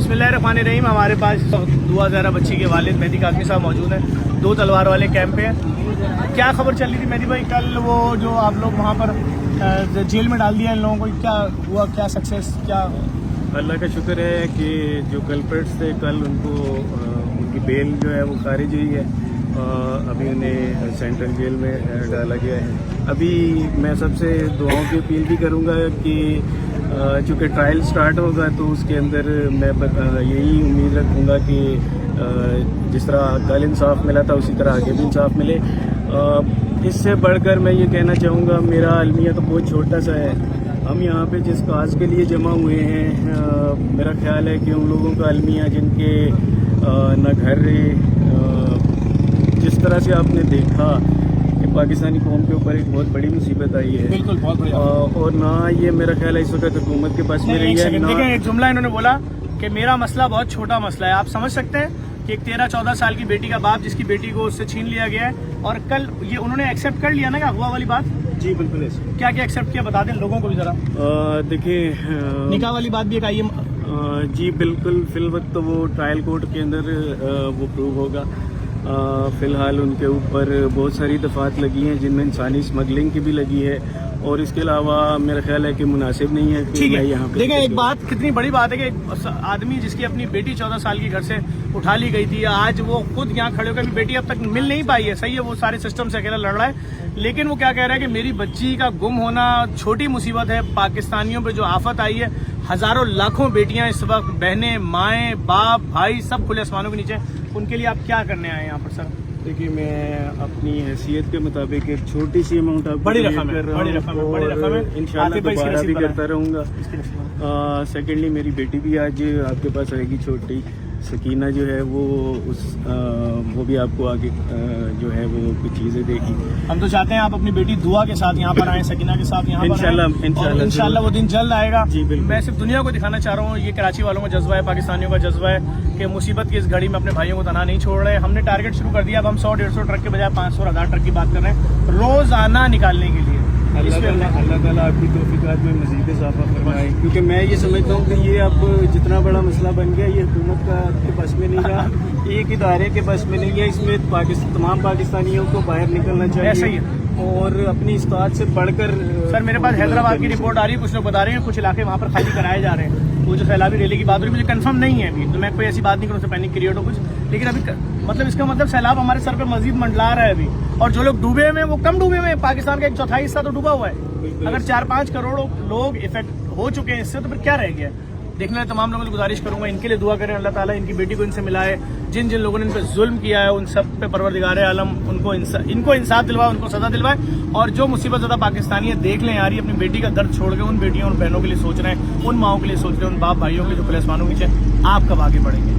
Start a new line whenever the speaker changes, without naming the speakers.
बिस्मिल्लाहिर्रहमानिर्रहीम। हमारे पास दुआ ज़हरा बच्ची के वालिद मेहदी काज़मी साहब मौजूद हैं। 2 तलवार वाले कैंप पे हैं। क्या खबर चल रही थी मेहदी भाई, कल वो जो आप लोग वहाँ पर जेल में डाल दिया इन लोगों को, क्या हुआ, क्या सक्सेस, क्या?
अल्लाह का शुक्र है कि जो कल्प्रिट्स थे कल उनको उनकी बेल जो है वो खारिज हुई है। अभी उन्हें सेंट्रल जेल में डाला गया है। अभी मैं सबसे दुआओं की अपील भी करूँगा कि चूँकि ट्रायल स्टार्ट होगा तो उसके अंदर मैं यही उम्मीद रखूँगा कि जिस तरह कल इंसाफ मिला था उसी तरह आगे भी इंसाफ मिले। इससे बढ़कर मैं ये कहना चाहूँगा, मेरा अलमिया तो बहुत छोटा सा है। हम यहाँ पे जिस काज के लिए जमा हुए हैं, मेरा ख्याल है कि उन लोगों का अलमिया जिनके न घर रहे, जिस तरह से आपने देखा कि पाकिस्तानी कौम के ऊपर एक बहुत बड़ी मुसीबत आई है,
बिल्कुल बहुत बढ़िया।
और ना ये मेरा ख्याल है इस वक्त हुकूमत के पास में रही है।
देखिए, एक जुमला इन्होंने बोला कि मेरा मसला बहुत छोटा मसला है। आप समझ सकते हैं कि एक 13-14 साल की बेटी का बाप, जिसकी बेटी को उससे छीन लिया गया है, और कल ये उन्होंने एक्सेप्ट कर लिया ना कि अगवा वाली बात।
जी बिल्कुल।
क्या क्या एक्सेप्ट किया बता दें लोगों को भी जरा।
देखिए,
निकाह वाली बात भी एक आई है।
जी बिल्कुल, फिल वक्त तो वो ट्रायल कोर्ट के अंदर वो प्रूव होगा। फ़िलहाल उनके ऊपर बहुत सारी दफ़ात लगी हैं जिनमें इंसानी स्मगलिंग की भी लगी है, और इसके अलावा मेरा ख्याल है कि मुनासिब नहीं है कि मैं यहाँ पे।
देखिए, एक बात कितनी बड़ी बात है कि एक आदमी जिसकी अपनी बेटी 14 साल की घर से उठा ली गई थी, आज वो खुद यहाँ खड़े होकर बेटी अब तक मिल नहीं पाई है। सही है, वो सारे सिस्टम से अकेला लड़ रहा है, लेकिन वो क्या कह रहा है कि मेरी बच्ची का गुम होना छोटी मुसीबत है। पाकिस्तानियों पे जो आफत आई है, हजारों लाखों बेटियां इस वक्त, बहनें, माएँ, बाप, भाई सब खुले आसमानों के नीचे, उनके लिए आप क्या करने आए यहाँ पर सर?
देखिए, मैं अपनी हैसियत के मुताबिक एक छोटी सी अमाउंट
बड़ी रकम है
इंशाल्लाह दोबारा भी करता रहूँगा। सेकेंडली, मेरी बेटी भी आज आपके पास आएगी, छोटी सकीना जो है वो भी आपको आगे जो है वो कुछ चीज़ें देगी।
हम तो चाहते हैं आप अपनी बेटी दुआ के साथ यहाँ पर आए, सकीना के साथ यहाँ पर इंशाल्लाह वो दिन जल्द आएगा।
जी बिल्कुल।
मैं सिर्फ दुनिया को दिखाना चाह रहा हूँ, ये कराची वालों का जज्बा है, पाकिस्तानियों का जज्बा है कि मुसीबत की इस घड़ी में अपने भाइयों को तनहा नहीं छोड़ रहे। हमने टारगेट शुरू कर दिया, अब हम 100-150 ट्रक के बजाय 500-1000 ट्रक की बात कर रहे हैं रोजाना निकालने के लिए।
अल्लाह ताला आपकी तौफीकात में मज़ीद इजाफा फरमाए, क्योंकि मैं ये समझता हूँ कि ये अब जितना बड़ा मसला बन गया, ये हुकूमत का के बस में नहीं रहा, एक इदारे के बस में नहीं है। इसमें तमाम पाकिस्तानियों को बाहर निकलना चाहिए।
ऐसा ही है,
और अपनी इस्तात से बढ़कर।
सर, मेरे पास हैदराबाद की रिपोर्ट आ रही है, कुछ लोग बता रहे हैं कुछ इलाके वहाँ पर खाली कराए जा रहे हैं। वो जो सैलाबी रैली की बात हो रही है, मुझे कंफर्म नहीं है अभी, तो मैं कोई ऐसी बात नहीं करूँ, उससे पैनिक क्रिएट हो कुछ, लेकिन अभी मतलब इसका मतलब सैलाब हमारे सर पे मजीद मंडला रहा है अभी, और जो लोग डूबे हुए हैं वो कम डूबे हुए हैं। पाकिस्तान का 1/4 हिस्सा तो डूबा हुआ है। अगर 4-5 करोड़ लोग इफेक्ट हो चुके हैं इससे, तो फिर क्या रह गया? देखने वाले तमाम लोगों से गुजारिश करूंगा, इनके लिए दुआ करें, अल्लाह ताला इनकी बेटी को इनसे मिलाए। जिन जिन लोगों ने इन पर जुल्म किया है, उन सब पे परवरदिगार आलम इनको इंसाफ दिलवाए, उनको सजा दिलवाए। और जो मुसीबत ज़्यादा पाकिस्तानी है, देख लें यार, ये अपनी बेटी का दर्द छोड़ के उन बेटियों, उन बहनों के लिए सोच रहे हैं, उन माओं के लिए सोच रहे हैं, उन बाप भाइयों के जो खुले आसमानों के नीचे। आप कब आगे बढ़ेंगे?